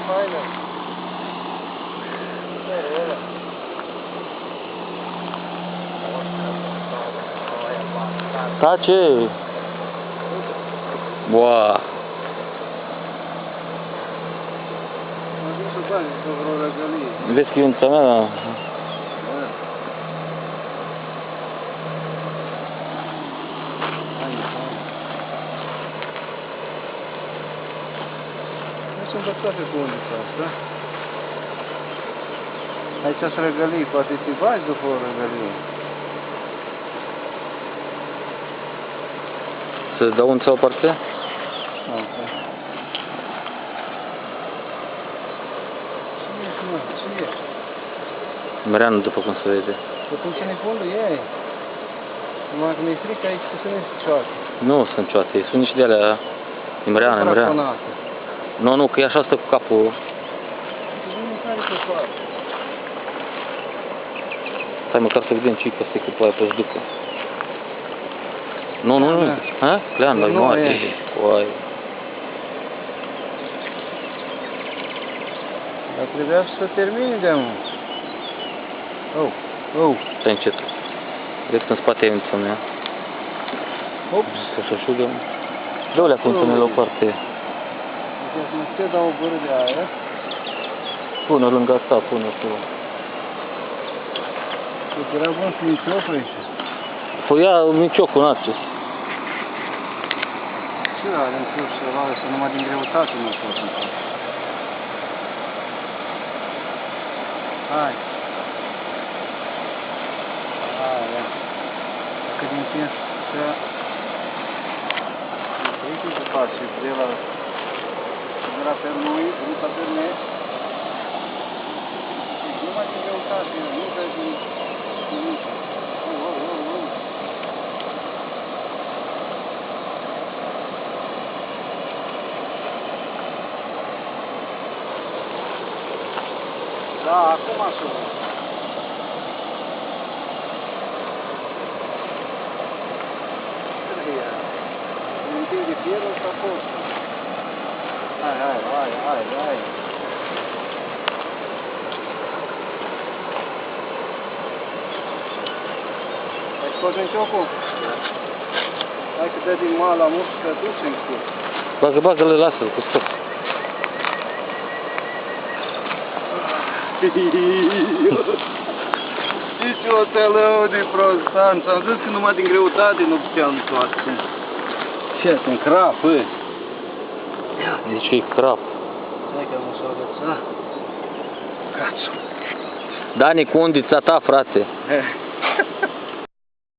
faină. Tace! Boa! Vezi că e unța mea, da? Sunt învățate cu undița asta. Aici sunt răgălii, poate te faci după o răgălie. Să-ți dau unța o parte? Ok. Ce ești, mă? Ce ești? Măreanu, după cum se vede. După ce ne fundul ei. Numai că mi-e frică aici că sunt cioate. Nu sunt cioate, sunt niște de-alea. E Măreanu, e Măreanu. Nu, că e așa stă cu capul. Stai măcar să vedem ce-i peste că poate să ducă. Nu. Ha? Clean, dar nu are. Coai. Dar trebuia să termine de-amă. Stai încet. Vezi că în spate e unța mea. Ops. Să se așugă. Dă-o lea cu unța mea la o parte. Deci mă te dau o gură de aer. Pune lângă asta, pune tu. Deci era bun să microfă aici. Păi ia miciocul în acest. Ce are în plus să roare, să numai din greutate nu pot în față. Hai. Aia. Dacă din timp să... Uite ce face de la... De la pe noi, ruta pe noi. Numai din greutate, nu vezi nimic. Da, acum sună. Îmi împinge fierul și a fost. Hai. Ai scos din ciocul? Hai că dă din mala mușcă, duce în cur. Bagă-le, lasă-l cu scos. Știi ce oțelău de prostan? Ți-am zis că numai din greutate nu puteam toate. Ce, sunt crap, bă? Zici că e crap. Stai că mă s-o agăța. Cațu. Dani, cu undița ta, frate.